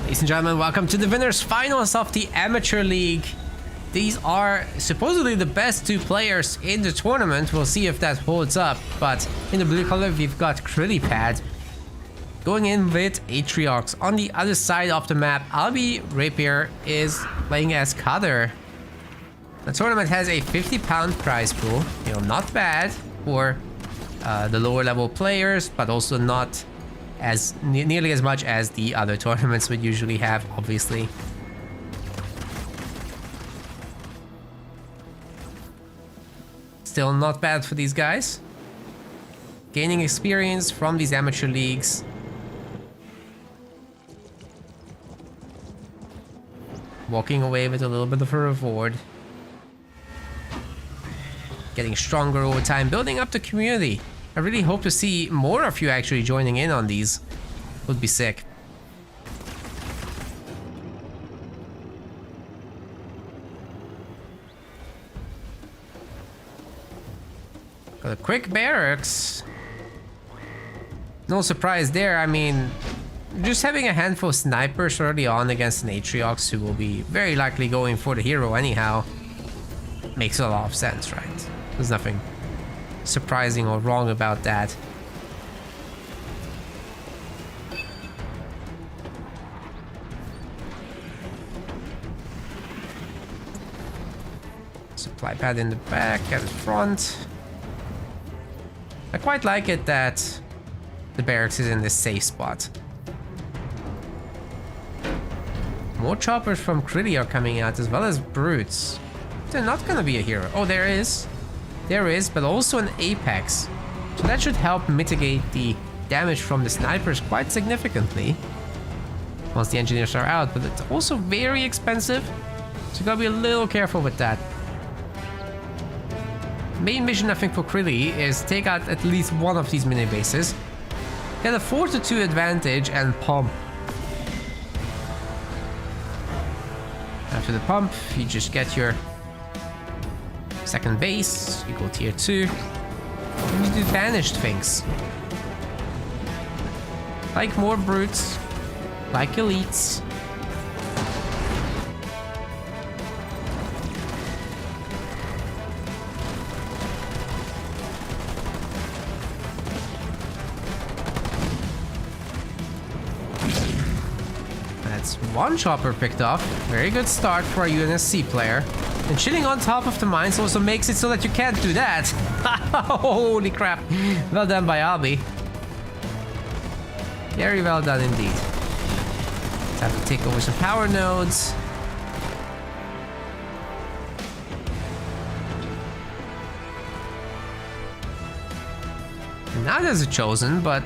Ladies and gentlemen, welcome to the winners finals of the Amateur League. These are supposedly the best two players in the tournament. We'll see if that holds up. But in the blue color, we've got Chrillypad going in with Atriox. On the other side of the map, AlbyRapier is playing as Cutter. The tournament has a £50 prize pool. You know, not bad for the lower level players, but also not as nearly as much as the other tournaments would usually have, obviously. Still not bad for these guys. Gaining experience from these amateur leagues. Walking away with a little bit of a reward. Getting stronger over time, building up the community. I really hope to see more of you actually joining in on these. Would be sick. Got a quick barracks. No surprise there. I mean, just having a handful of snipers early on against an Atriox, who will be very likely going for the hero anyhow, makes a lot of sense, right? There's nothing surprising or wrong about that. Supply pad in the back and the front. I quite like it that the barracks is in this safe spot. More choppers from Chrilly are coming out, as well as brutes. They're not gonna be a hero. Oh, there is. There is, but also an Apex. So that should help mitigate the damage from the snipers quite significantly once the engineers are out, but it's also very expensive, so you gotta be a little careful with that. Main mission, I think, for Chrilly is take out at least one of these mini bases, get a 4-2 advantage, and pump. After the pump, you just get your second base, you go tier 2, and you do banished things. Like more brutes, like elites. That's one chopper picked off. Very good start for a UNSC player. And chilling on top of the mines also makes it so that you can't do that. Holy crap. Well done by Alby. Very well done indeed. Time to take over some power nodes. And now there's a chosen, but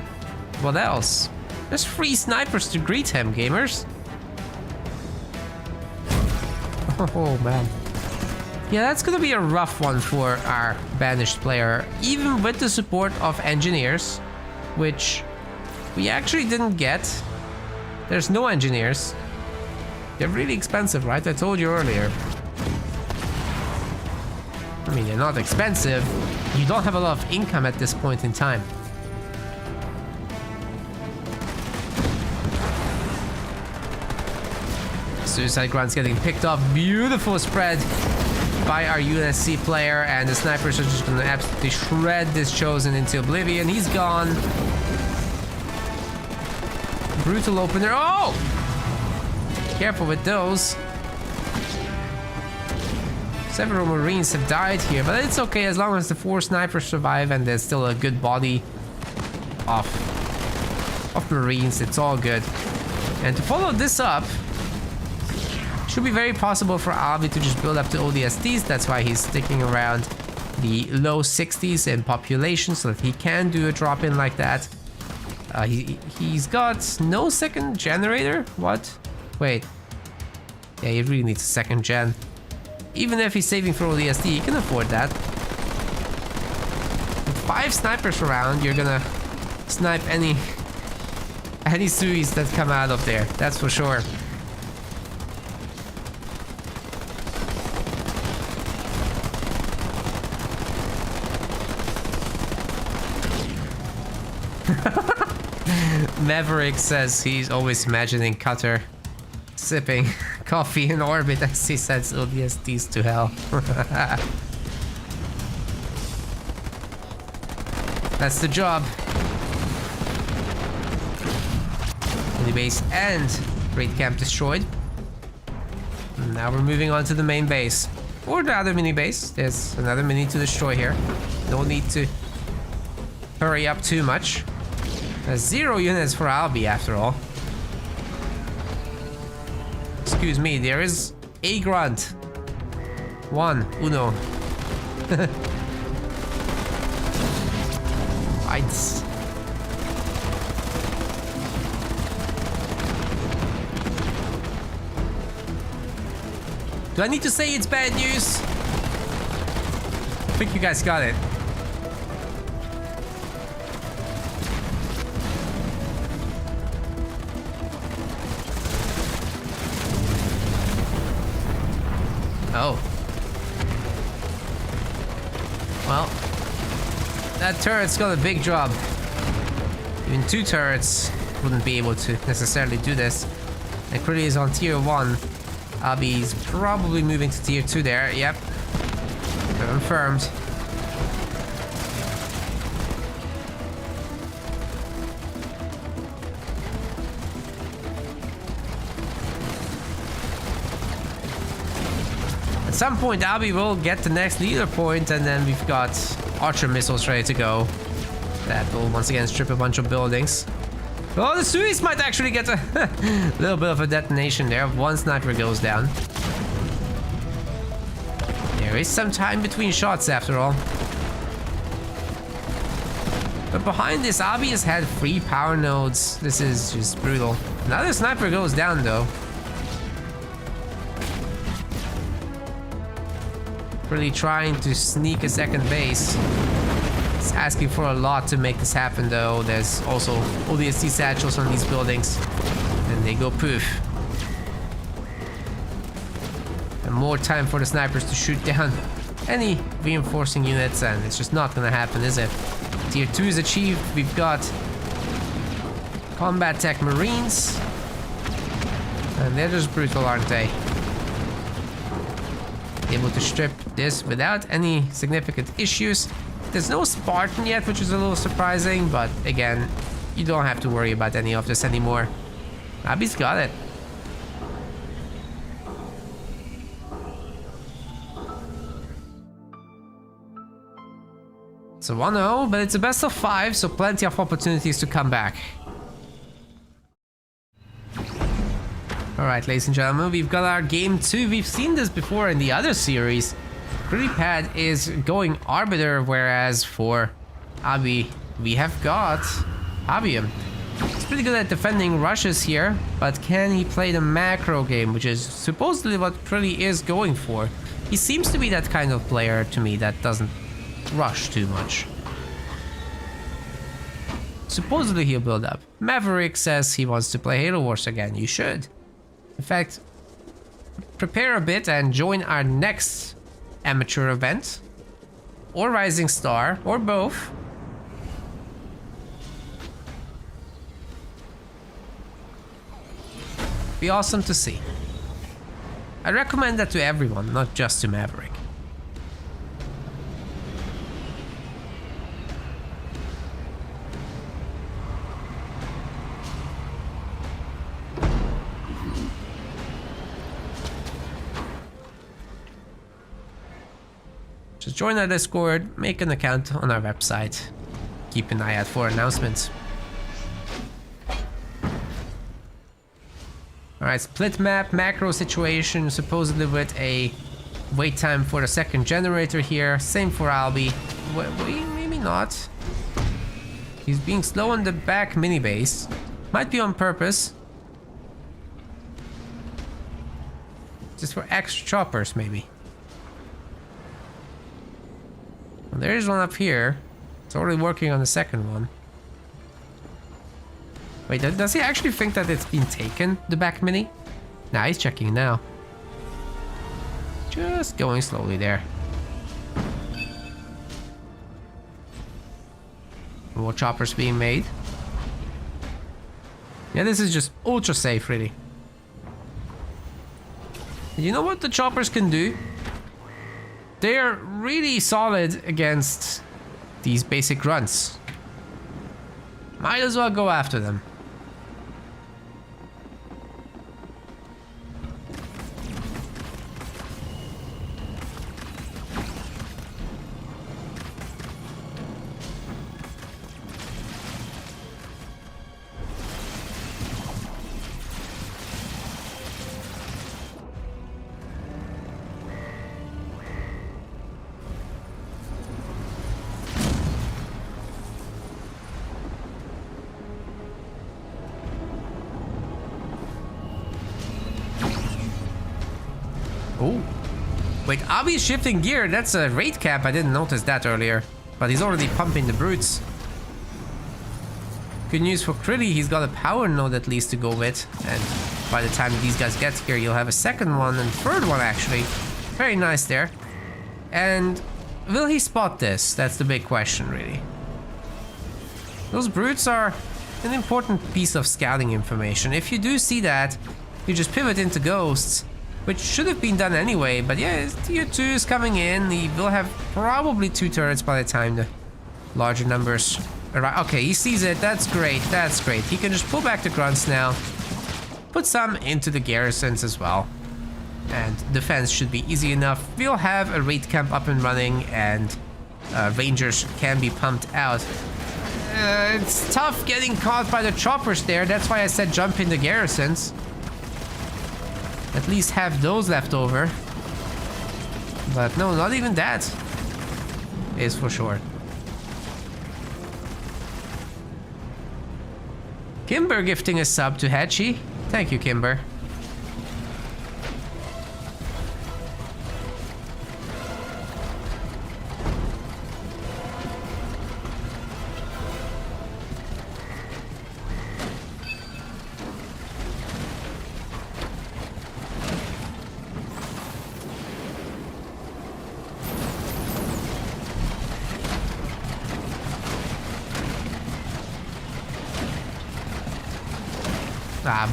what else? There's 3 snipers to greet him, gamers. Oh man. Yeah, that's gonna be a rough one for our banished player, even with the support of engineers, which we actually didn't get. There's no engineers. They're really expensive, right? I told you earlier. I mean, they're not expensive. You don't have a lot of income at this point in time. Suicide Grunt's getting picked off. Beautiful spread by our UNSC player, and the snipers are just gonna absolutely shred this chosen into oblivion. He's gone. Brutal opener. Oh! Careful with those. Several Marines have died here, but it's okay as long as the 4 snipers survive and there's still a good body of Marines. It's all good. And to follow this up, should be very possible for Alby to just build up the ODSTs. That's why he's sticking around the low 60s in population, so that he can do a drop-in like that. He's got no second generator? What? Wait. Yeah, he really needs a second gen. Even if he's saving for ODST, he can afford that. With 5 snipers around, you're gonna snipe any Suis that come out of there. That's for sure. Maverick says he's always imagining Cutter Sipping coffee in orbit as he sends ODSTs to hell. That's the job. Mini base and raid camp destroyed. And now we're moving on to the main base. Or the other mini base. There's another mini to destroy here. No need to hurry up too much. There's 0 units for Alby after all. Excuse me, there is a grunt. Uno. Fights. Do I need to say it's bad news? I think you guys got it. Oh. Well, that turret's got a big job. Even 2 turrets wouldn't be able to necessarily do this. And Chrilly is on tier 1. Alby's probably moving to tier 2 there. Yep. Confirmed. At some point, Alby will get the next leader point, and then we've got archer missiles ready to go. That will once again strip a bunch of buildings. Oh, the Suis might actually get a little bit of a detonation there. 1 sniper goes down. There is some time between shots after all. But behind this, Alby has had 3 power nodes. This is just brutal. Another sniper goes down though. Really trying to sneak a second base. It's asking for a lot to make this happen though. There's also ODST satchels on these buildings. And they go poof. And more time for the snipers to shoot down any reinforcing units, and it's just not gonna happen, is it? Tier 2 is achieved. We've got combat tech marines. And they're just brutal, aren't they? Able to strip this without any significant issues. There's no Spartan yet, which is a little surprising, but again, you don't have to worry about any of this anymore. Alby's got it. It's a 1-0, but it's a best of 5, so plenty of opportunities to come back. Alright, ladies and gentlemen, we've got our game 2. We've seen this before in the other series. Chrillypad is going Arbiter, whereas for Alby, we have got Abium. He's pretty good at defending rushes here, but can he play the macro game, which is supposedly what Chrilly is going for. He seems to be that kind of player to me that doesn't rush too much. Supposedly he'll build up. Maverick says he wants to play Halo Wars again. You should. In fact, prepare a bit and join our next amateur event. Or Rising Star, or both. Be awesome to see. I recommend that to everyone, not just to Maverick. Just join our Discord, make an account on our website. Keep an eye out for announcements. Alright, split map, macro situation, supposedly with a wait time for the second generator here. Same for Alby. Wait, maybe not. He's being slow on the back mini base. Might be on purpose. Just for extra choppers, maybe. Well, there is one up here. It's already working on the second one. Wait, does he actually think that it's been taken, the back mini? Nah, he's checking now. Just going slowly there. More choppers being made. Yeah, this is just ultra safe, really. You know what the choppers can do? They're really solid against these basic grunts. Might as well go after them. Oh. Wait, Alby's shifting gear. That's a raid cap. I didn't notice that earlier. But he's already pumping the brutes. Good news for Chrilly. He's got a power node at least to go with. And by the time these guys get here, you'll have a second one and third one actually. Very nice there. And will he spot this? That's the big question, really. Those brutes are an important piece of scouting information. If you do see that, you just pivot into ghosts. Which should have been done anyway, but yeah, tier 2 is coming in. He will have probably 2 turrets by the time the larger numbers arrive. Okay, he sees it. That's great. That's great. He can just pull back the grunts now. Put some into the garrisons as well. And defense should be easy enough. We'll have a raid camp up and running, and rangers can be pumped out. It's tough getting caught by the choppers there. That's why I said jump in the garrisons. At least have those left over. But no, not even that is for sure. Kimber gifting a sub to Hatchy. Thank you, Kimber.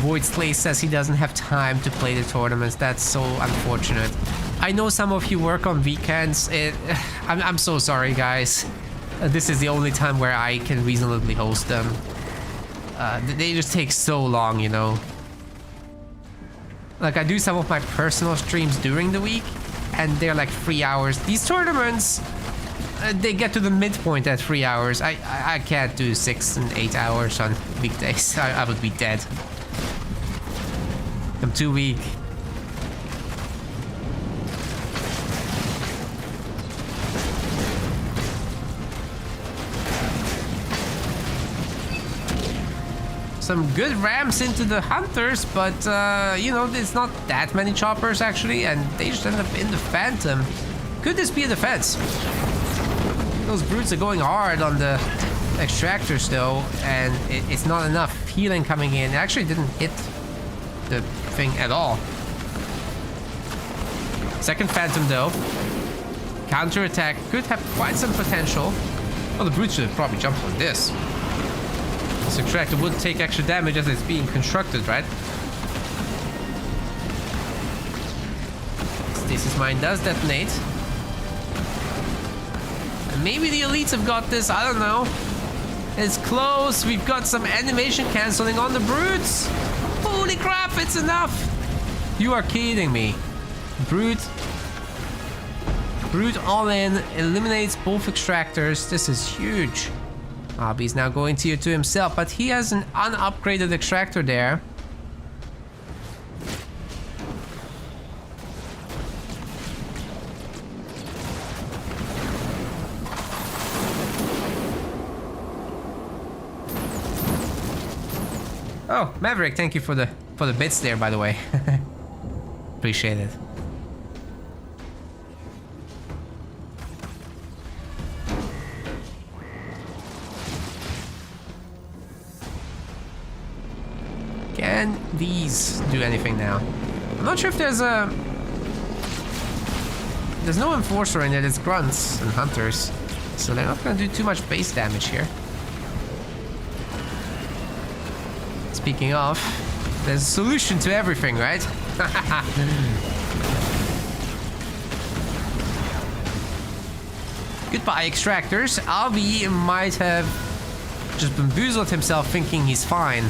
Void Slay says he doesn't have time to play the tournaments. That's so unfortunate. I know some of you work on weekends. I'm so sorry, guys. This is the only time where I can reasonably host them. They just take so long, you know. Like, I do some of my personal streams during the week, and they're like 3 hours. These tournaments, they get to the midpoint at 3 hours. I can't do 6 and 8 hours on weekdays. I would be dead. I'm too weak. Some good ramps into the hunters, but you know, there's not that many choppers actually, and they just end up in the Phantom. Could this be a defense? Those brutes are going hard on the extractors though, and it's not enough healing coming in. It actually didn't hit the thing at all. Second Phantom though. Counter attack could have quite some potential. Well, the brute should have probably jumped on this. This extractor would take extra damage as it's being constructed, right? Stasis Mine does detonate. And maybe the elites have got this, I don't know. It's close. We've got some animation canceling on the brutes. Holy crap, it's enough. You are kidding me. Brute all in, eliminates both extractors. This is huge. Alby's now going tier 2 himself, but he has an unupgraded extractor there. Oh, Maverick, thank you for the bits there, by the way. Appreciate it. Can these do anything now? I'm not sure if there's no enforcer in it. It's grunts and hunters, so they're not gonna do too much base damage here. Speaking of, there's a solution to everything, right? Goodbye, extractors. Alby might have just bamboozled himself thinking he's fine.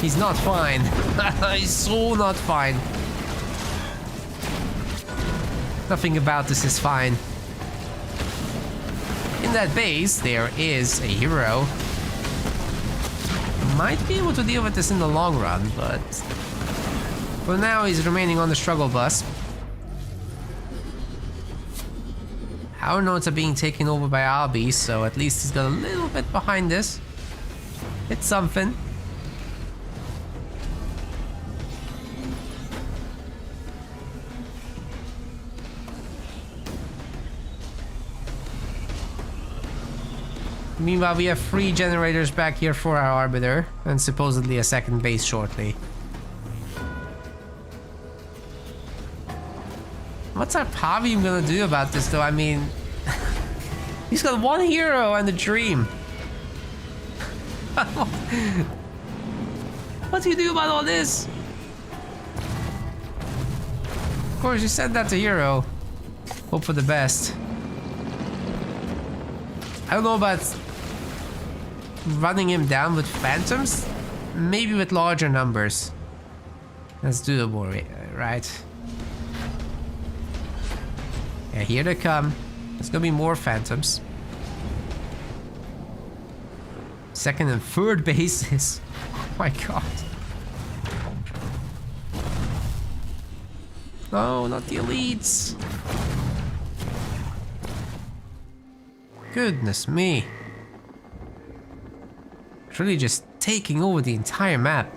He's not fine. He's so not fine. Nothing about this is fine. In that base, there is a hero. Might be able to deal with this in the long run, but for now he's remaining on the struggle bus. Our notes are being taken over by Alby, so at least he's got a little bit behind this. It's something. Meanwhile, we have 3 generators back here for our Arbiter, and supposedly a second base shortly. What's our Pavium gonna do about this, though? I mean, he's got 1 hero and a dream. What do you do about all this? Of course, you send that to hero. Hope for the best. I don't know about running him down with phantoms. Maybe with larger numbers. That's doable, right? Yeah, here they come. There's gonna be more phantoms. Second and third bases. Oh my god. No, not the elites. Goodness me. It's really just taking over the entire map.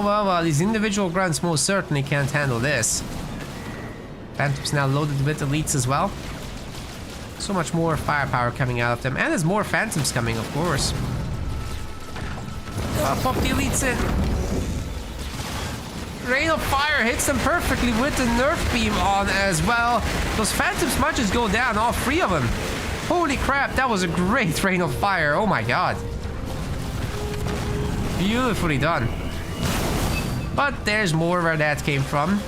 Well, these individual grunts most certainly can't handle this. Phantom's now loaded with elites as well. So much more firepower coming out of them. And there's more phantoms coming, of course. Pop the elites in. Rain of fire hits them perfectly with the nerf beam on as well. Those phantoms might just go down, all 3 of them. Holy crap, that was a great rain of fire. Oh my god. Beautifully done. But there's more where that came from.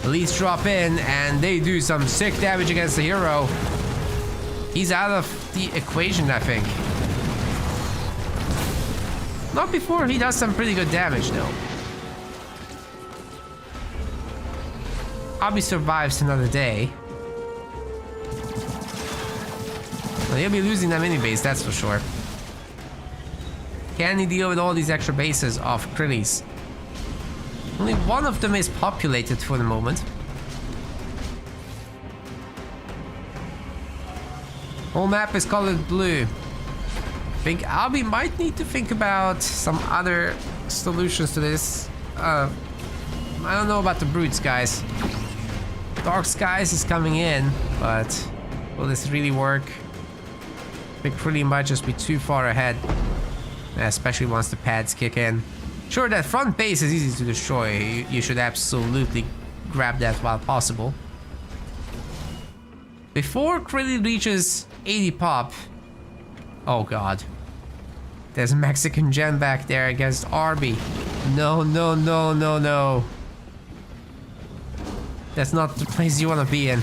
Elites drop in and they do some sick damage against the hero. He's out of the equation, I think. Not before he does some pretty good damage, though. Alby survives another day. Well, he'll be losing that mini base, that's for sure. Can he deal with all these extra bases of Chrillies? Only one of them is populated for the moment. Whole map is colored blue. I think Alby might need to think about some other solutions to this. I don't know about the brutes, guys. Dark Skies is coming in, but will this really work? I think Chrilly might just be too far ahead, especially once the pads kick in. Sure, that front base is easy to destroy. You should absolutely grab that while possible. Before Chrilly reaches 80 pop... Oh god. There's a Mexican gen back there against Arby. No, no, no, no, no. That's not the place you want to be in.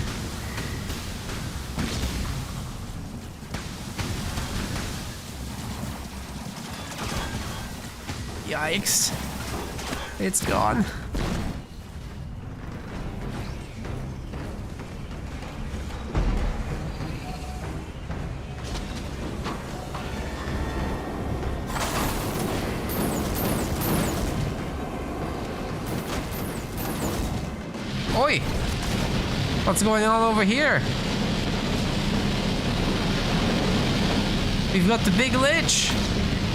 Yikes. It's gone. Oi! What's going on over here? We've got the big lich.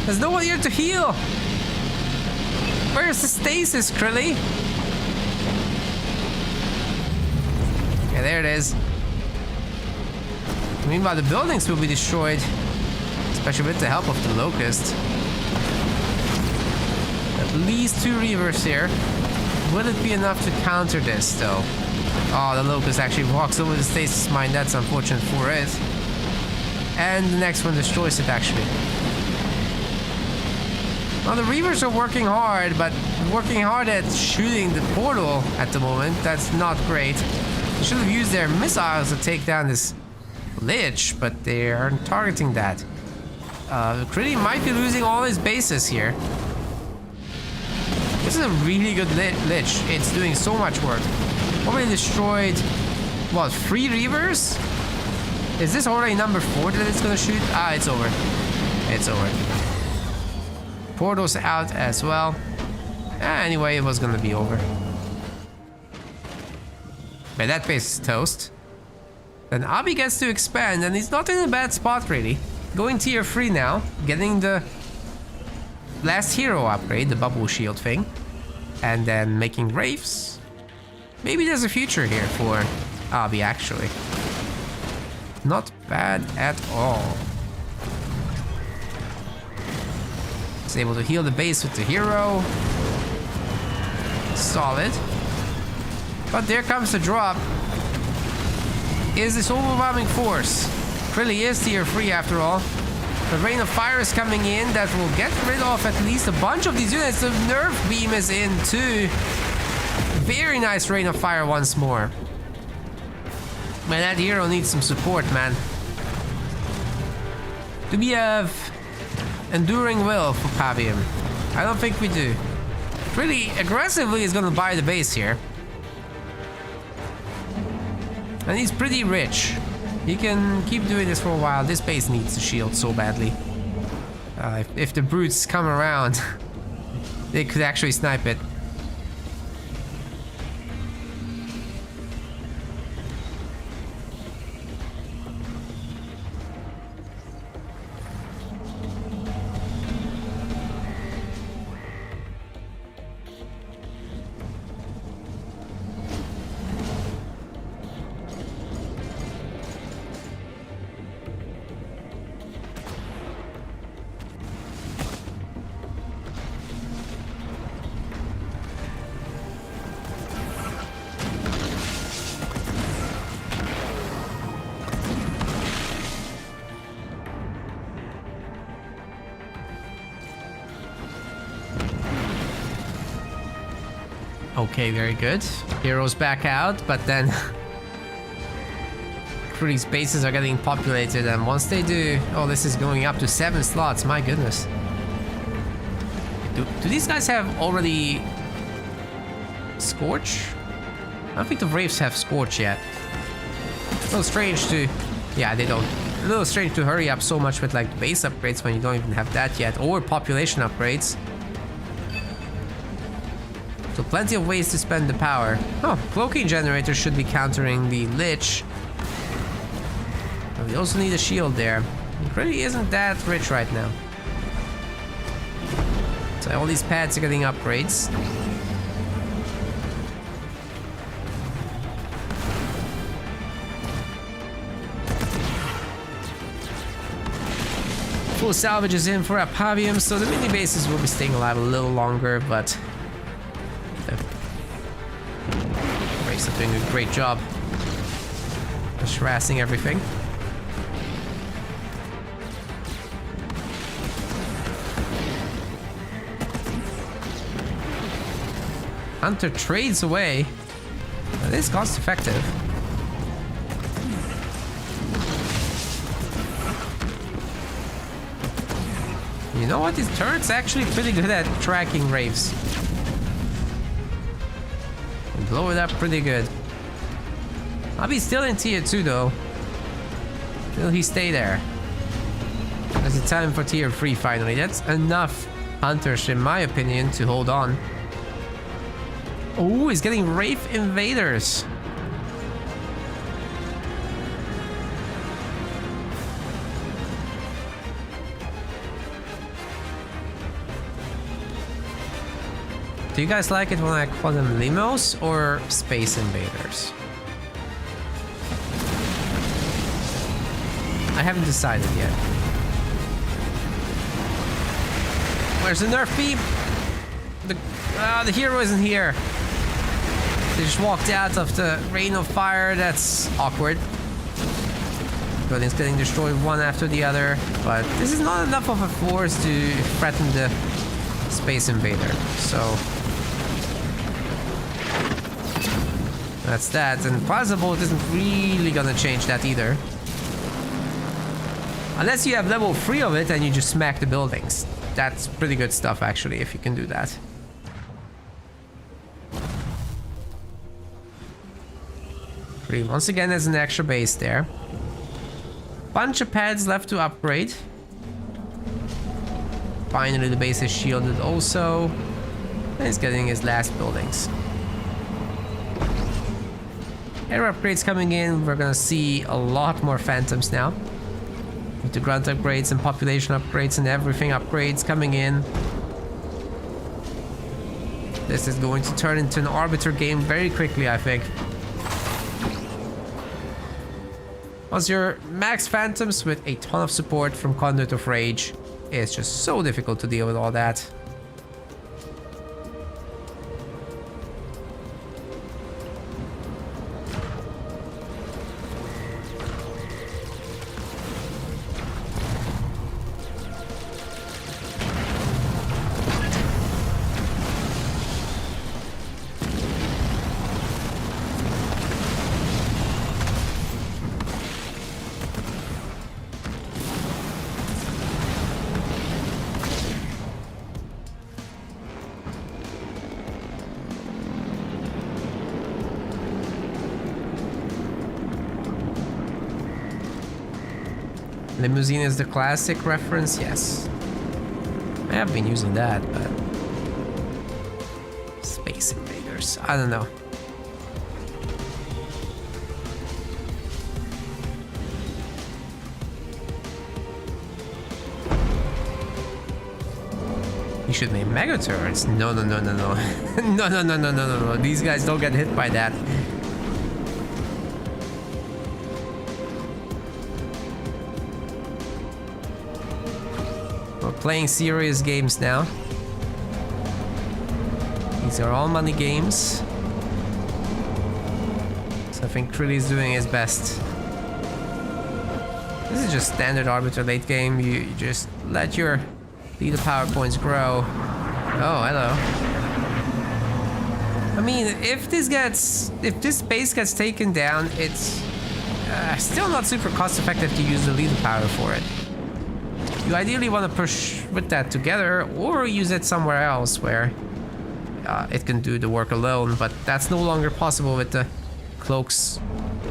There's no one here to heal. Where's the stasis, Krilly? Yeah, there it is. Meanwhile, the buildings will be destroyed, especially with the help of the Locust. At least 2 Reavers here. Will it be enough to counter this, though? Oh, the Locust actually walks over the stasis mine. That's unfortunate for it. And the next one destroys it, actually. Well, the Reavers are working hard, but working hard at shooting the portal at the moment. That's not great. They should have used their missiles to take down this Lich, but they aren't targeting that. Critty might be losing all his bases here. This is a really good Lich. It's doing so much work. Already destroyed, what, 3 Reavers? Is this already number 4 that it's gonna shoot? Ah, it's over. It's over. Portal's out as well. Anyway, it was gonna be over. But that base is toast. Then Alby gets to expand, and he's not in a bad spot, really. Going tier 3 now, getting the last hero upgrade, the bubble shield thing. And then making Wraiths. Maybe there's a future here for Alby, actually. Not bad at all. He's able to heal the base with the hero. Solid. But there comes the drop. Is this overwhelming force? Really is tier 3 after all. The Rain of Fire is coming in. That will get rid of at least a bunch of these units. The Nerf Beam is in too. Very nice Rain of Fire once more. Man, that hero needs some support, man. Do we have Enduring Will for Pavium? I don't think we do. Really aggressively is gonna buy the base here. And he's pretty rich. He can keep doing this for a while. This base needs a shield so badly. If the brutes come around, they could actually snipe it. Okay, very good. Heroes back out, but then these bases are getting populated, and once they do, oh, this is going up to 7 slots. My goodness. Do these guys have already Scorch? I don't think the Wraiths have Scorch yet. A little strange to... Yeah, they don't. A little strange to hurry up so much with like base upgrades when you don't even have that yet, or population upgrades. So plenty of ways to spend the power. Oh, Cloaking Generator should be countering the Lich. But we also need a shield there. It really isn't that rich right now. So all these pads are getting upgrades. Full salvage is in for Apavium, so the mini bases will be staying alive a little longer, but Wraiths are doing a great job just harassing everything. Hunter trades away. That is cost effective. You know what? His turret's actually pretty good at tracking Wraiths. Blow it up pretty good. I'll be still in tier 2 though. Will he stay there? There's a time for tier 3 finally. That's enough hunters in my opinion to hold on. Oh, he's getting Wraith Invaders. Do you guys like it when I call them limos or space invaders? I haven't decided yet. Where's the nerf beam? The hero isn't here. They just walked out of the rain of fire. That's awkward. Buildings getting destroyed one after the other, but this is not enough of a force to threaten the space invader. So that's that. And Plasma Bolt isn't really gonna change that either. Unless you have level 3 of it and you just smack the buildings. That's pretty good stuff actually, if you can do that. Once again, there's an extra base there. Bunch of pads left to upgrade. Finally, the base is shielded also. And he's getting his last buildings. Air upgrades coming in. We're gonna see a lot more phantoms now. With the grunt upgrades and population upgrades and everything upgrades coming in. This is going to turn into an arbiter game very quickly, I think. Once you're max phantoms with a ton of support from Conduit of Rage, it's just so difficult to deal with all that. Limousine is the classic reference, yes. I have been using that, but... Space Invaders, I don't know. You should make mega turrets. No. No. These guys don't get hit by that. Playing serious games now. These are all money games. So I think Chrilly is doing his best. This is just standard Arbiter late game. You just let your leader power points grow. Oh, hello. I mean, if this base gets taken down, it's still not super cost effective to use the leader power for it. You ideally want to push with that together or use it somewhere else where it can do the work alone, but that's no longer possible with the cloaks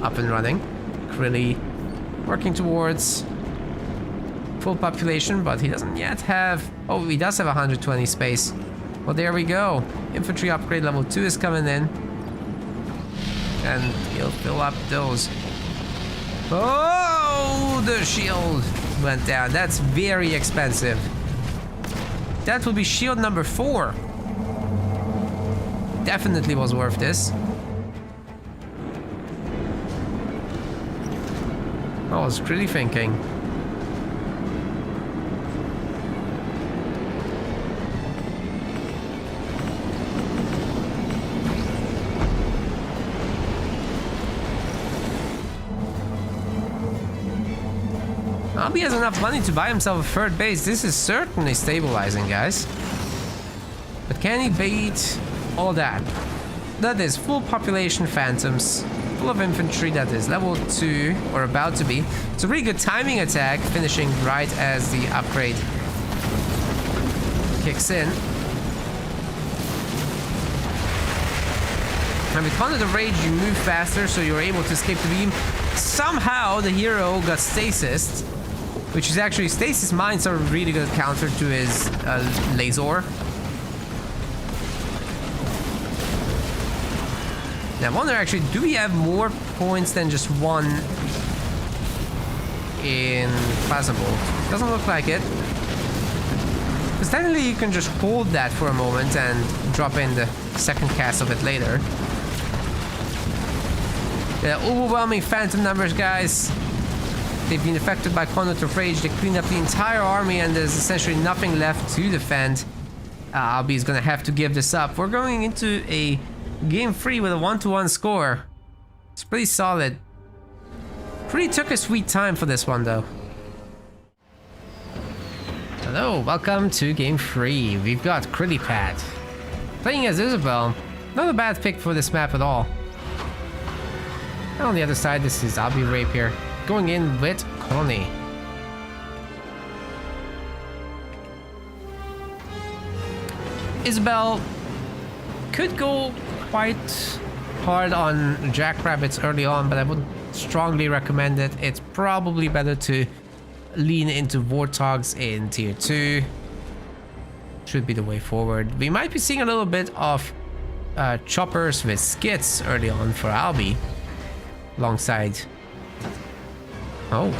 up and running. Really working towards full population, but he doesn't yet have... Oh, he does have 120 space. Well, there we go. Infantry upgrade level 2 is coming in. And he'll fill up those. Oh, the shield went down. That's very expensive. That will be shield number 4. Definitely was worth this. I was really thinking. Alby has enough money to buy himself a third base. This is certainly stabilizing, guys. But can he beat all that? That is full population phantoms, full of infantry that is level 2, or about to be. It's a really good timing attack, finishing right as the upgrade kicks in. And with Conduit of Rage, you move faster, so you're able to escape the beam. Somehow, the hero got stasis, which is actually, stasis mines are a really good counter to his laser. Now, I wonder actually, do we have more points than just one in Plasma Bolt? Doesn't look like it. Because technically you can just hold that for a moment and drop in the second cast of it later. The overwhelming phantom numbers, guys. They've been affected by Conduct of Rage. They cleaned up the entire army and there's essentially nothing left to defend. Alby is gonna have to give this up. We're going into a game 3 with a 1-1 score. It's pretty solid. Pretty took a sweet time for this one though. Hello, welcome to game 3. We've got Chrillypad playing as Isabel. Not a bad pick for this map at all. And on the other side, this is AlbyRapier going in with Connie. Isabel could go quite hard on jackrabbits early on, but I would strongly recommend it. It's probably better to lean into warthogs in tier 2. Should be the way forward. We might be seeing a little bit of choppers with skits early on for Alby alongside. Oh,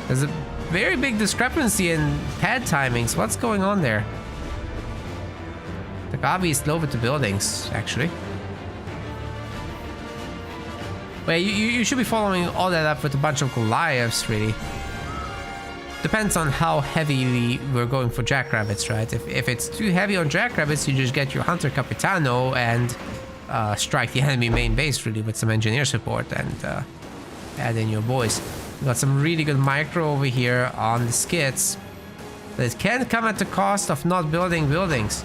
there's a very big discrepancy in pad timings. What's going on there? The Alby is slow with the buildings, actually. Well, you should be following all that up with a bunch of Goliaths, really. Depends on how heavily we're going for jackrabbits, right? If it's too heavy on jackrabbits, you just get your Hunter Capitano and strike the enemy main base, really, with some engineer support and add in your boys. We've got some really good micro over here on the skits. But it can come at the cost of not building buildings.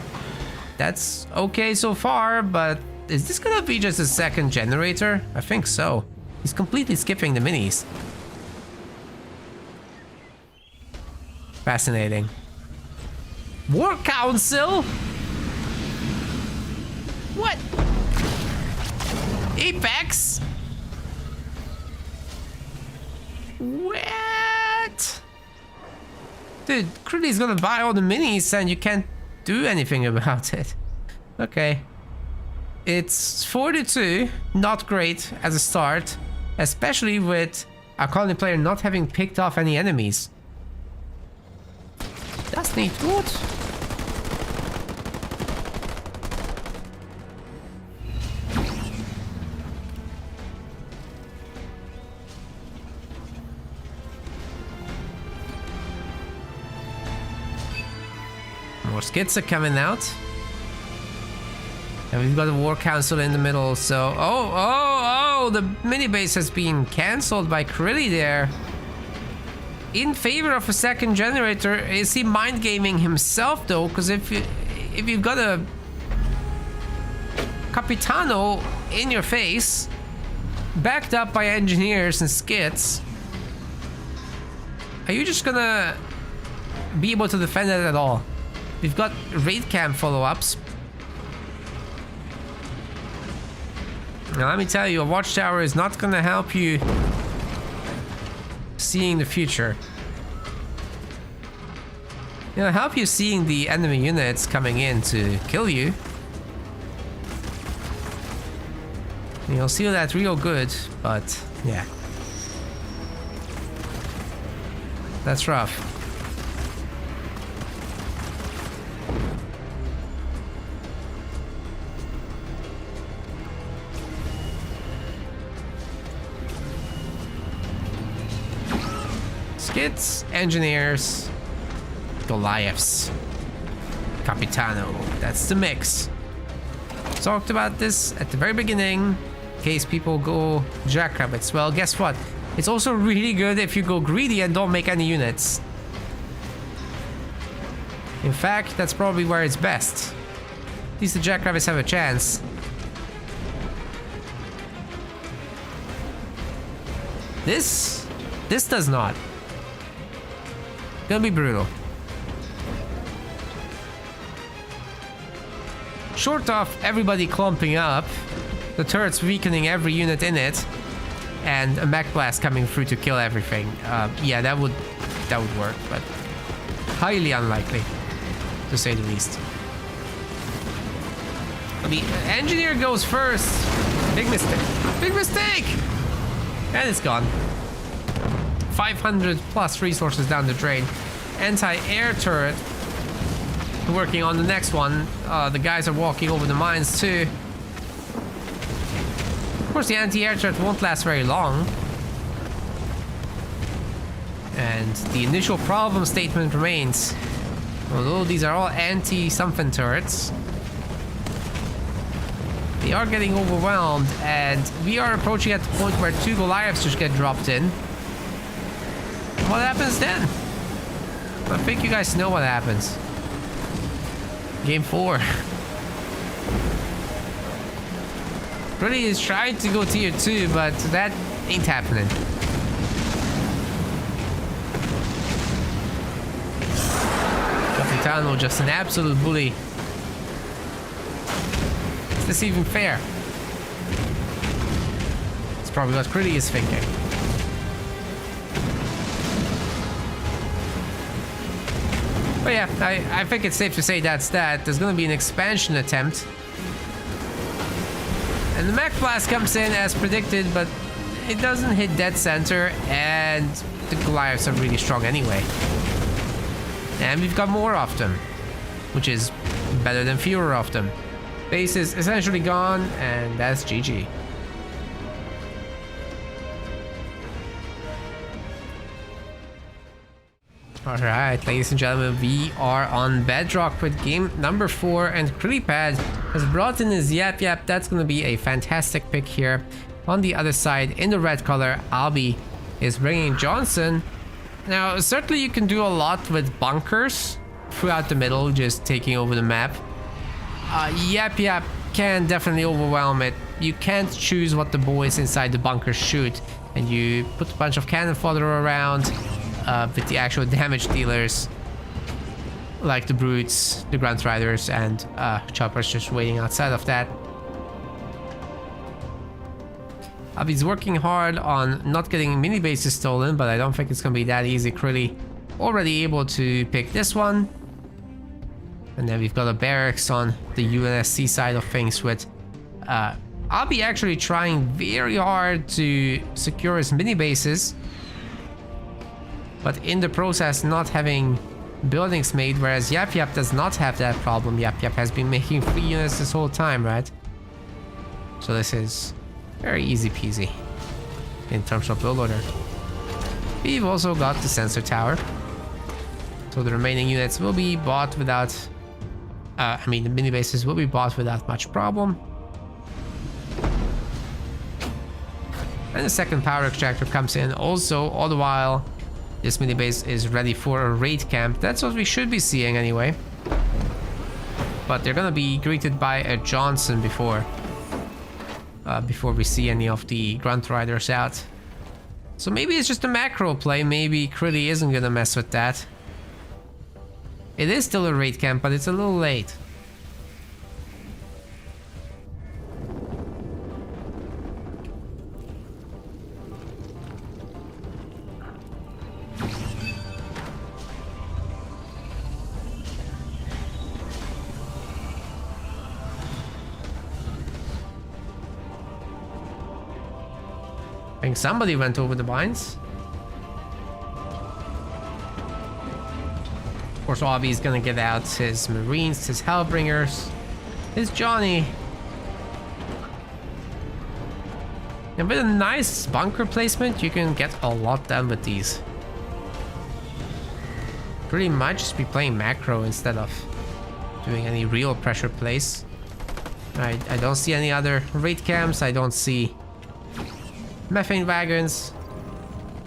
That's okay so far, but is this gonna be just a second generator? I think so. He's completely skipping the minis. Fascinating. War Council? What? Apex? What? Dude, Crilly's gonna buy all the minis and you can't do anything about it. Okay. It's 42, not great as a start, especially with a colony player not having picked off any enemies. That's neat. What? More skits are coming out. And we've got a war council in the middle, so... Oh, the mini base has been cancelled by Chrilly there. In favor of a second generator. Is he mind gaming himself though? Because if you've got a Capitano in your face, backed up by engineers and skits, are you just gonna be able to defend it at all? We've got raid camp follow-ups. Now let me tell you, a watchtower is not gonna help you seeing the future. It'll help you seeing the enemy units coming in to kill you. You'll see that real good, but yeah. That's rough. Skits, engineers, Goliaths, Capitano. That's the mix. Talked about this at the very beginning, in case people go jackrabbits. Well, guess what? It's also really good if you go greedy and don't make any units. In fact, that's probably where it's best. At least the jackrabbits have a chance. This does not. Gonna be brutal. Short of everybody clumping up, the turret's weakening every unit in it, and a mech blast coming through to kill everything. Yeah, that would work, but highly unlikely, to say the least. The engineer goes first. Big mistake. Big mistake! And it's gone. 500 plus resources down the drain. Anti-air turret working on the next one. The guys are walking over the mines too. Of course, the anti-air threat won't last very long. And the initial problem statement remains. Although these are all anti-something turrets, they are getting overwhelmed, and we are approaching at the point where 2 Goliaths just get dropped in. What happens then? I think you guys know what happens. Game 4. Chrilly is trying to go tier 2, but that ain't happening. Capitano, just an absolute bully. Is this even fair? It's probably what Chrilly is thinking. But yeah, I think it's safe to say that's that. There's gonna be an expansion attempt. And the Mech Blast comes in as predicted, but it doesn't hit dead center, and the Goliaths are really strong anyway. And we've got more of them, which is better than fewer of them. Base is essentially gone, and that's GG. Alright, ladies and gentlemen, we are on Bedrock with game number 4, and Chrillypad has brought in his Yap Yap. That's going to be a fantastic pick here. On the other side, in the red color, Alby is bringing Johnson. Now, certainly you can do a lot with bunkers throughout the middle, just taking over the map. Yap Yap can definitely overwhelm it. You can't choose what the boys inside the bunkers shoot, and you put a bunch of cannon fodder around. With the actual damage dealers, like the brutes, the grunt riders, and choppers just waiting outside of that. Alby's working hard on not getting mini bases stolen, but I don't think it's gonna be that easy. Chrilly already able to pick this one, and then we've got a barracks on the UNSC side of things with Alby actually trying very hard to secure his mini bases, but in the process not having buildings made, whereas Yap Yap does not have that problem. Yap Yap has been making 3 units this whole time, right? So this is very easy peasy in terms of build order. We've also got the sensor tower, so the remaining units will be bought without the mini bases will be bought without much problem. And the second power extractor comes in also. All the while, this mini base is ready for a raid camp. That's what we should be seeing anyway. But they're gonna be greeted by a Johnson before we see any of the grunt riders out. So maybe it's just a macro play. Maybe Chrilly isn't gonna mess with that. It is still a raid camp, but it's a little late. I think somebody went over the mines. Of course, Alby's gonna get out his Marines, his Hellbringers, his Johnny. And with a nice bunker placement, you can get a lot done with these. Pretty much just be playing macro instead of doing any real pressure plays. I don't see any other raid camps. I don't see methane wagons.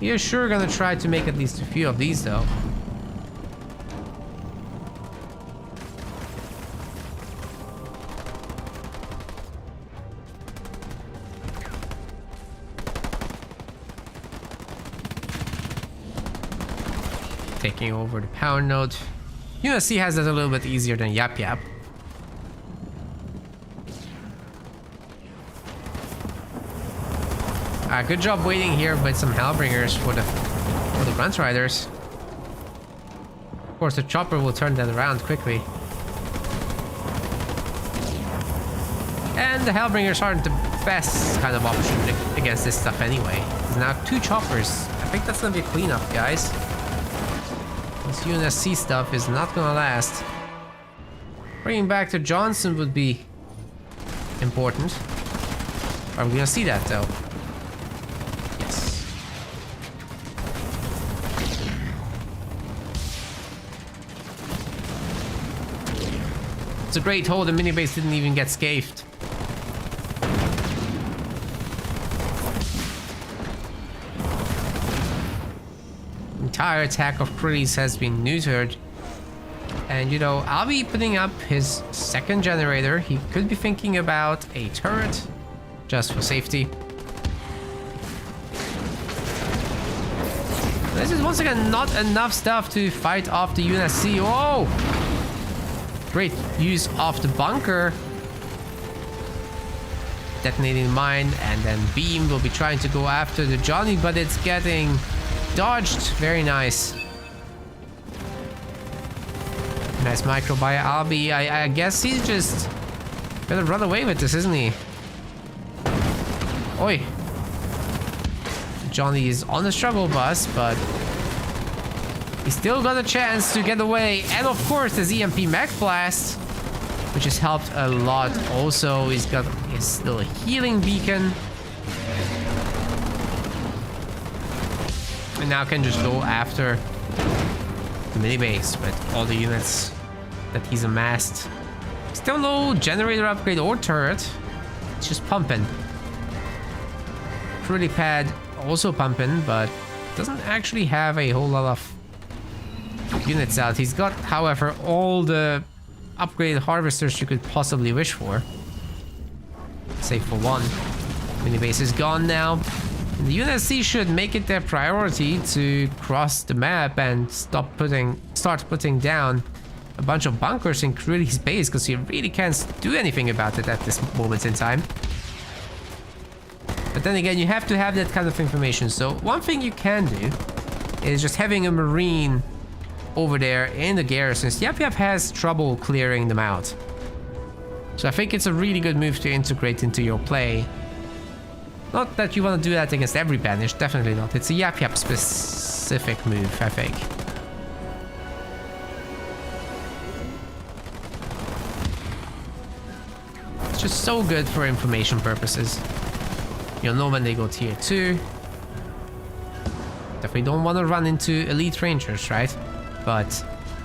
You're sure gonna try to make at least a few of these though. Taking over the power node. UNSC has that a little bit easier than Yap Yap. Good job waiting here with some Hellbringers for the grunt riders. Of course, the chopper will turn that around quickly. And the Hellbringers aren't the best kind of option against this stuff anyway. There's now 2 choppers. I think that's gonna be a cleanup, guys. This UNSC stuff is not gonna last. Bringing back to Johnson would be important. Are we gonna see that though? Yes. It's a great hold. The mini base didn't even get scathed. Entire attack of Chrilly's has been neutered. And you know, I'll be putting up his second generator. He could be thinking about a turret just for safety. This is once again not enough stuff to fight off the UNSC. Whoa! Great use of the bunker. Detonating mine, and then Beam will be trying to go after the Johnny, but it's getting dodged. Very nice. Nice micro by Alby. I guess he's just gonna run away with this, isn't he? Oi. Johnny is on the struggle bus, but he's still got a chance to get away. And of course, his EMP Mech Blast, which has helped a lot. Also, he's got his little healing beacon. And now can just go after the mini base with all the units that he's amassed. Still no generator upgrade or turret. It's just pumping. Chrillypad also pumping, but doesn't actually have a whole lot of units out. He's got, however, all the upgraded harvesters you could possibly wish for. Save for one. Mini base is gone now. And the UNSC should make it their priority to cross the map and start putting down a bunch of bunkers in Chrilly's base, because he really can't do anything about it at this moment in time. But then again, you have to have that kind of information. So one thing you can do is just having a Marine over there in the garrisons. Yap has trouble clearing them out. So I think it's a really good move to integrate into your play. Not that you want to do that against every banish, definitely not. It's a Yap specific move, I think. It's just so good for information purposes. You'll know when they go tier 2. Definitely don't want to run into elite rangers, right? But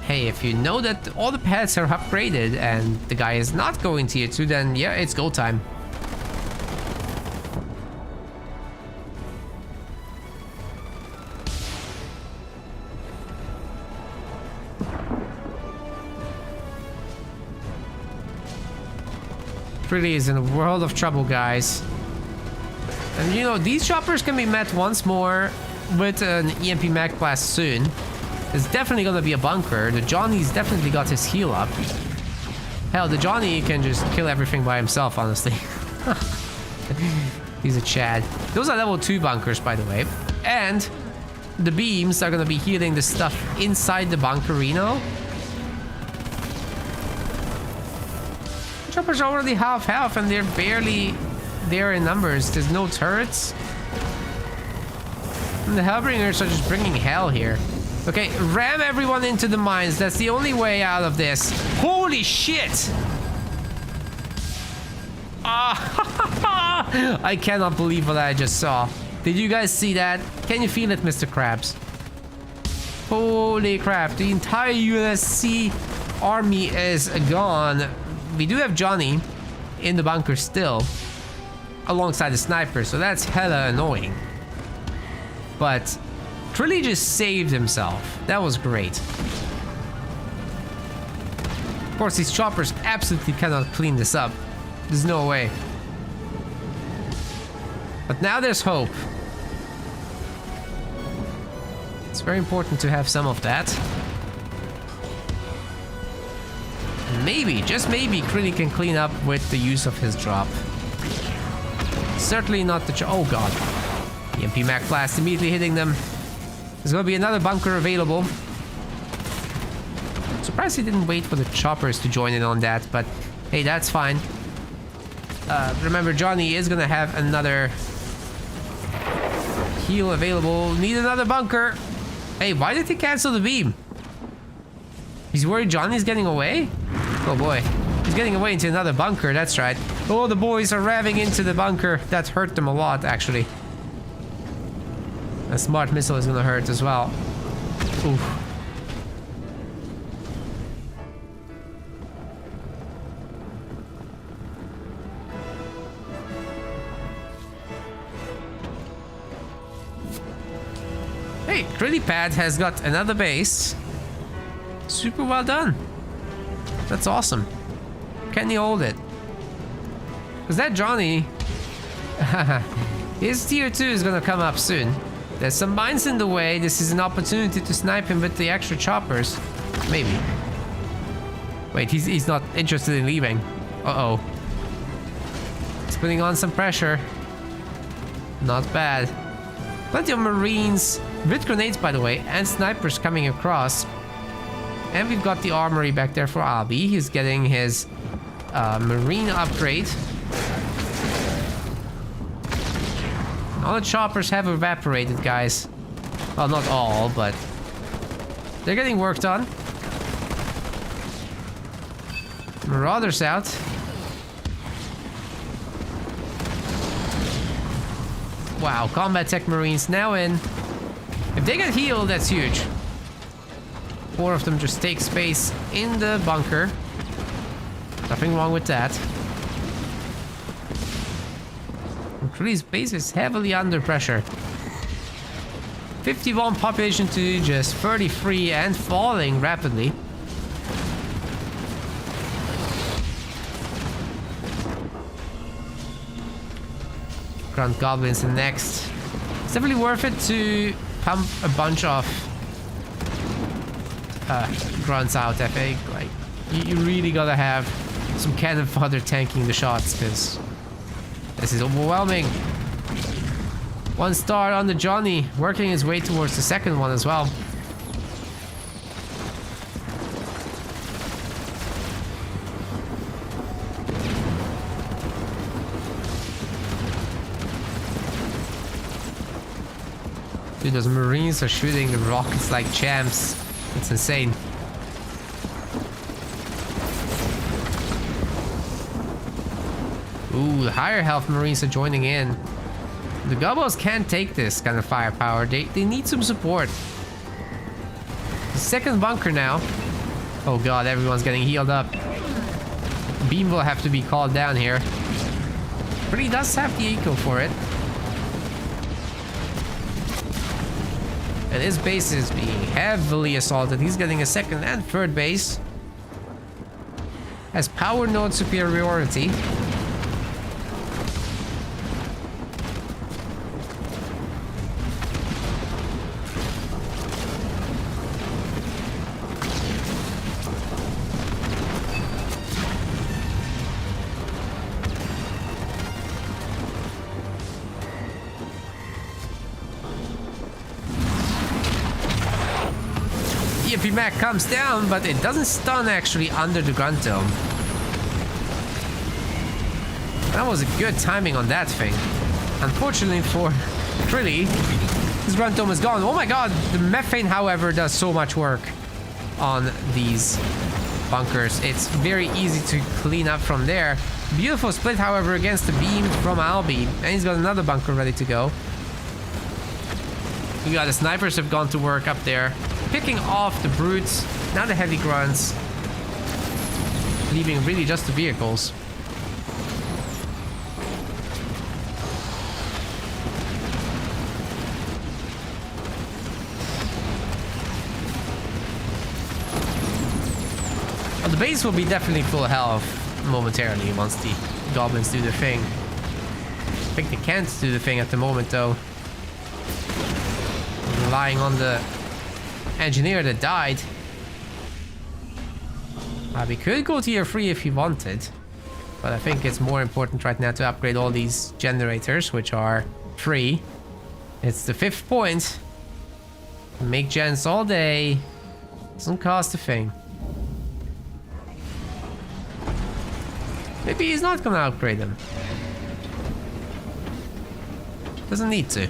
hey, if you know that all the pads are upgraded and the guy is not going tier 2, then yeah, it's go time. Really is in a world of trouble, guys. And you know, these choppers can be met once more with an EMP Mech Blast soon. There's definitely gonna be a bunker. The Johnny's definitely got his heal up. Hell, the Johnny can just kill everything by himself, honestly. He's a Chad. Those are level 2 bunkers, by the way. And the beams are gonna be healing the stuff inside the bunkerino. Choppers are already half health and they're barely there in numbers. There's no turrets. And the Hellbringers are just bringing hell here. Okay, ram everyone into the mines. That's the only way out of this. Holy shit! Ah, I cannot believe what I just saw. Did you guys see that? Can you feel it, Mr. Krabs? Holy crap, the entire UNSC army is gone. We do have Johnny in the bunker still, alongside the sniper, so that's hella annoying. But Chrilly just saved himself. That was great. Of course, these choppers absolutely cannot clean this up. There's no way. But now there's hope. It's very important to have some of that. Maybe, just maybe, Chrilly can clean up with the use of his drop. Certainly not the oh god. EMP Mech Blast immediately hitting them. There's gonna be another bunker available. Surprised he didn't wait for the choppers to join in on that, but hey, that's fine. Remember, Johnny is gonna have another heal available. Need another bunker. Hey, why did he cancel the beam? He's worried Johnny's getting away? Oh boy. He's getting away into another bunker, that's right. Oh, the boys are revving into the bunker. That hurt them a lot, actually. A smart missile is gonna hurt as well. Oof. Hey, Chrillypad has got another base. Super well done. That's awesome. Can he hold it? Because that Johnny... his tier 2 is gonna come up soon. There's some mines in the way. This is an opportunity to snipe him with the extra choppers. Maybe. Wait, he's not interested in leaving. Uh-oh. He's putting on some pressure. Not bad. Plenty of Marines, with grenades by the way, and snipers coming across. And we've got the armory back there for Alby. He's getting his Marine upgrade. All the choppers have evaporated, guys. Well, not all, but they're getting worked on. Marauders out. Wow, combat tech Marines now in. If they get healed, that's huge. 4 of them just take space in the bunker. Nothing wrong with that. Chrilly's base is heavily under pressure. 51 population to just 33 and falling rapidly. Grunt Goblins next. It's definitely worth it to pump a bunch of grunts out, I think. Like, you really gotta have some cannon fodder tanking the shots, because this is overwhelming. 1 star on the Johnny, working his way towards the second one as well. Dude, those Marines are shooting the rockets like champs. It's insane. Ooh, the higher health Marines are joining in. The Gobos can't take this kind of firepower. They need some support. The second bunker now. Oh god, everyone's getting healed up. Beam will have to be called down here. But he does have the eco for it. And his base is being heavily assaulted. He's getting a second and third base. Has power node superiority. EMP Mac comes down, but it doesn't stun actually under the grunt dome. That was a good timing on that thing. Unfortunately for Chrilly, his grunt dome is gone. Oh my god, the methane, however, does so much work on these bunkers. It's very easy to clean up from there. Beautiful split, however, against the beam from Alby. And he's got another bunker ready to go. We got the snipers have gone to work up there, picking off the brutes, now the heavy grunts, leaving really just the vehicles. Well, the base will be definitely full health momentarily once the goblins do their thing. I think they can't do the thing at the moment though. Relying on the engineer that died. We could go tier 3 if he wanted, but I think it's more important right now to upgrade all these generators, which are free. It's the 5th point. Make gens all day. Doesn't cost a thing. Maybe he's not gonna upgrade them. Doesn't need to.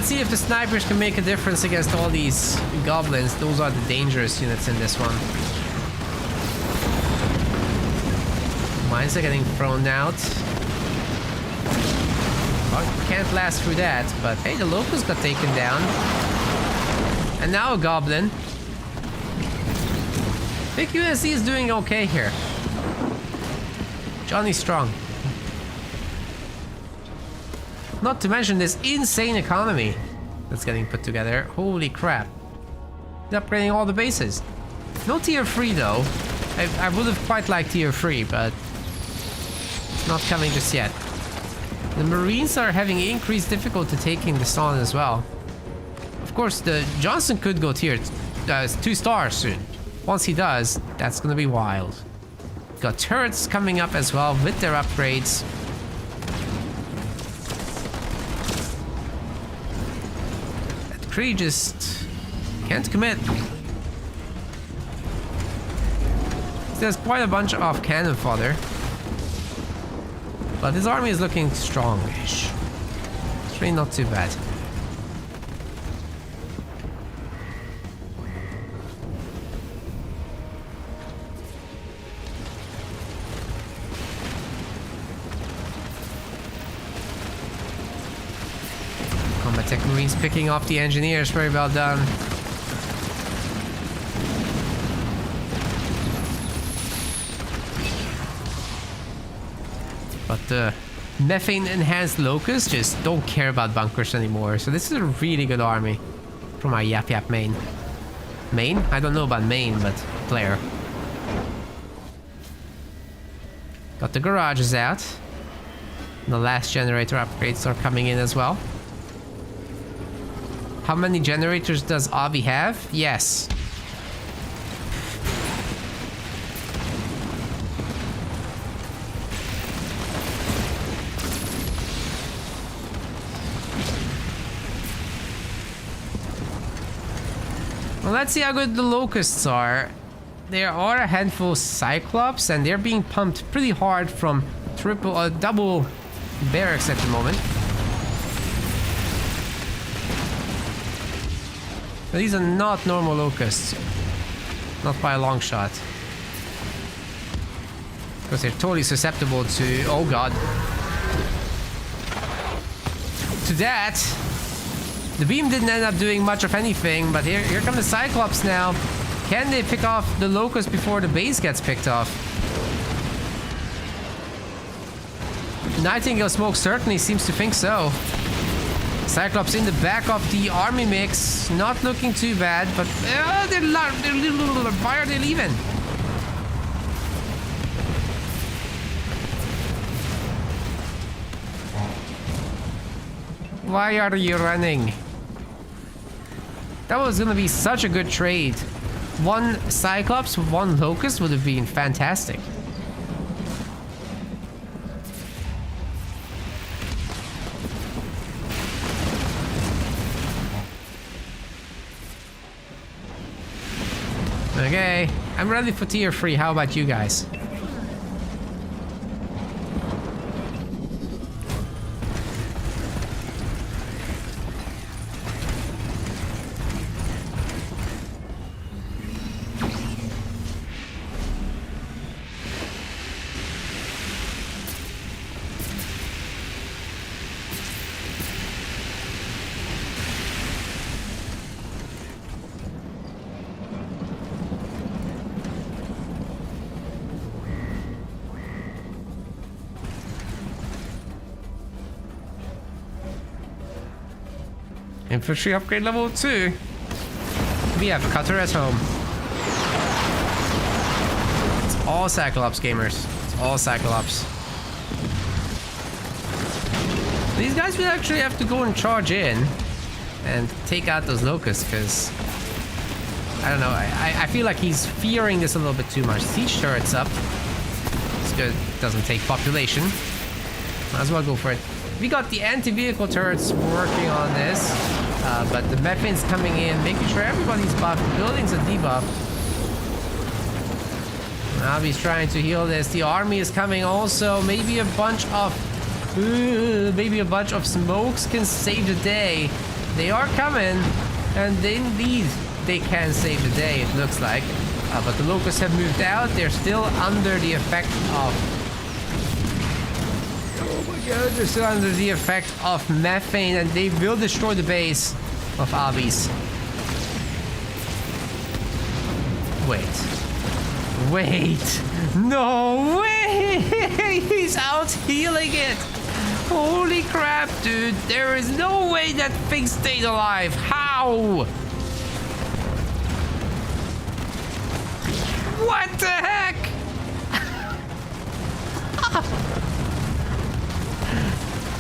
let's see if the snipers can make a difference against all these goblins. Those are the dangerous units in this one. Mines are getting thrown out. Well, can't last through that, but hey, the locust got taken down. And now a goblin. Big USC is doing okay here. Johnny Strong. Not to mention this insane economy that's getting put together. Holy crap. They're upgrading all the bases. No tier 3 though. I would have quite liked tier 3, but it's not coming just yet. The Marines are having increased difficulty taking this on as well. Of course, the Johnson could go tier 2 stars soon. Once he does, that's gonna be wild. Got turrets coming up as well with their upgrades. Kree just can't commit. There's quite a bunch of cannon fodder. But his army is looking strongish. It's really not too bad. Combat Tech Marines picking off the engineers. Very well done. But the methane-enhanced locusts just don't care about bunkers anymore. So this is a really good army from our Yap Yap main. Main? I don't know about main, but player. Got the garages out. The last generator upgrades are coming in as well. How many generators does Alby have? Yes. Well, let's see how good the locusts are. There are a handful of Cyclops, and they're being pumped pretty hard from double barracks at the moment. But these are not normal locusts. Not by a long shot. Because they're totally susceptible to... oh god. To that. The beam didn't end up doing much of anything, but here come the Cyclops now. Can they pick off the locust before the base gets picked off? Nightingale Smoke certainly seems to think so. Cyclops in the back of the army mix, not looking too bad, but why are they leaving? Why are you running? That was gonna be such a good trade. One Cyclops, one Locust would have been fantastic. Okay, I'm ready for tier 3. How about you guys? Infantry upgrade level 2. We have Cutter at home. It's all Cyclops gamers. It's all Cyclops. These guys will actually have to go and charge in and take out those locusts, because I don't know, I feel like he's fearing this a little bit too much. Siege turrets up. It's good. Doesn't take population. Might as well go for it. We got the anti-vehicle turrets working on this, but the methane's coming in, making sure everybody's buffed. The buildings are debuffed. Alby's trying to heal this. The army is coming also. Maybe a bunch of smokes can save the day. They are coming, and indeed they can save the day, it looks like. But the locusts have moved out. They're still under the effect of... Oh my god, they're still under the effect of methane, and they will destroy the base of Alby's. Wait. No way! He's out healing it! Holy crap, dude. There is no way that thing stayed alive. How? What the heck?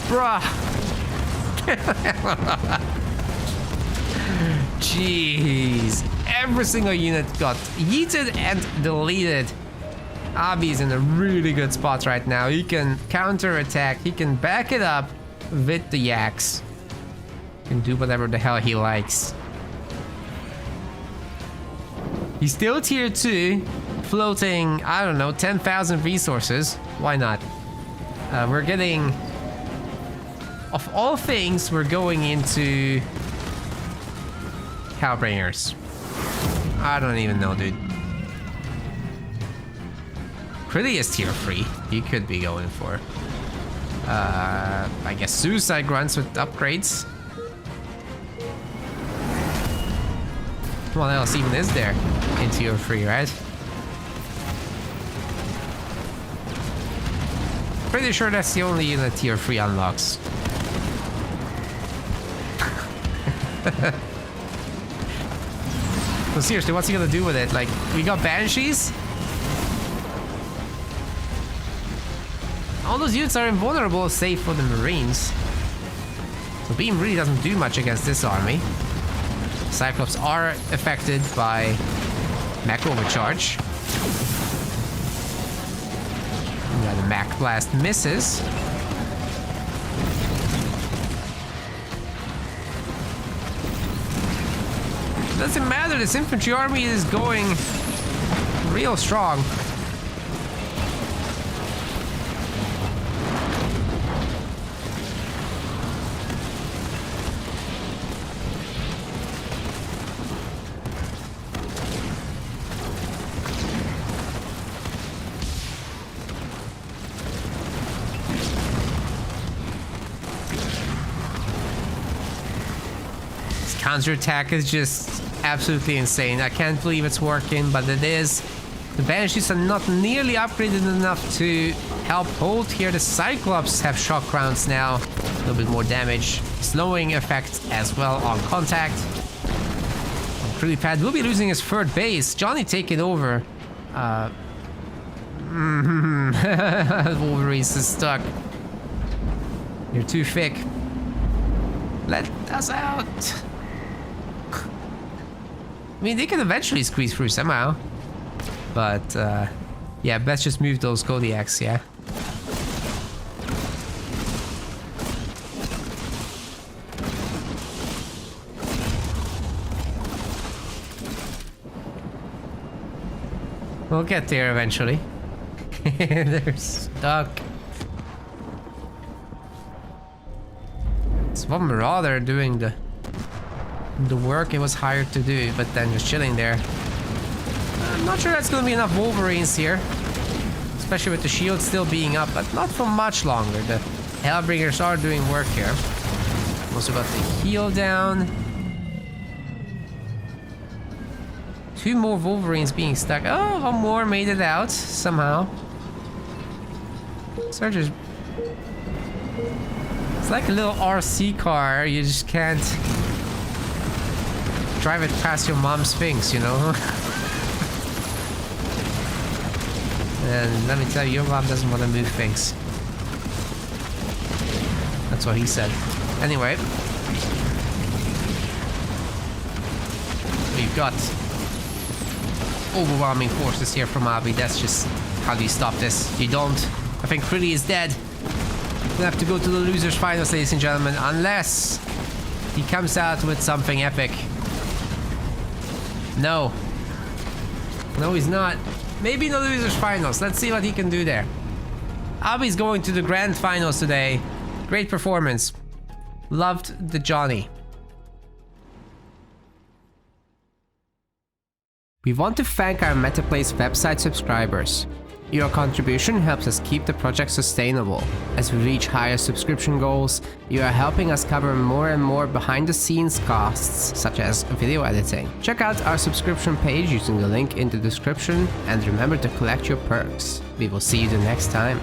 Bruh. Jeez. Every single unit got yeeted and deleted. Alby's in a really good spot right now. He can counter attack. He can back it up with the yaks. He can do whatever the hell he likes. He's still tier 2, floating, I don't know, 10,000 resources. Why not? We're getting... Of all things, we're going into... Hellbringers. I don't even know, dude. Chrilly is tier 3. He could be going for... I guess suicide grunts with upgrades. What else even is there in tier 3, right? Pretty sure that's the only unit tier 3 unlocks. So seriously, what's he gonna do with it? Like, we got banshees? All those units are invulnerable, save for the marines. So beam really doesn't do much against this army. Cyclops are affected by mech overcharge. Yeah, the mech blast misses. Doesn't matter, this infantry army is going real strong. Counterattack is just absolutely insane. I can't believe it's working, but it is. The banshees are not nearly upgraded enough to help hold here. The Cyclops have shock rounds now. A little bit more damage. Slowing effect as well on contact. Chrillypad will be losing his third base. Johnny taking over. Wolverines is stuck. You're too thick. Let us out. I mean, they can eventually squeeze through somehow. But, yeah, best just move those Kodiaks, yeah. We'll get there eventually. They're stuck. It's one Marauder doing the work it was hired to do, but then just chilling there. I'm not sure that's gonna be enough Wolverines here, especially with the shield still being up, but not for much longer. The Hellbringers are doing work here. Also got the heal down. 2 more Wolverines being stuck. Oh, one more made it out somehow. Surge's... It's like a little RC car. You just can't drive it past your mom's Sphinx, you know? And let me tell you, your mom doesn't want to move things. That's what he said. Anyway. We've got overwhelming forces here from Alby. That's just... How do you stop this? You don't. I think Chrilly is dead. We'll have to go to the losers finals, ladies and gentlemen. Unless he comes out with something epic. No. No, he's not. Maybe in the losers finals. Let's see what he can do there. Alby's going to the grand finals today. Great performance. Loved the Johnny. We want to thank our MetaPlace website subscribers. Your contribution helps us keep the project sustainable. As we reach higher subscription goals, you are helping us cover more and more behind-the-scenes costs, such as video editing. Check out our subscription page using the link in the description, and remember to collect your perks. We will see you the next time.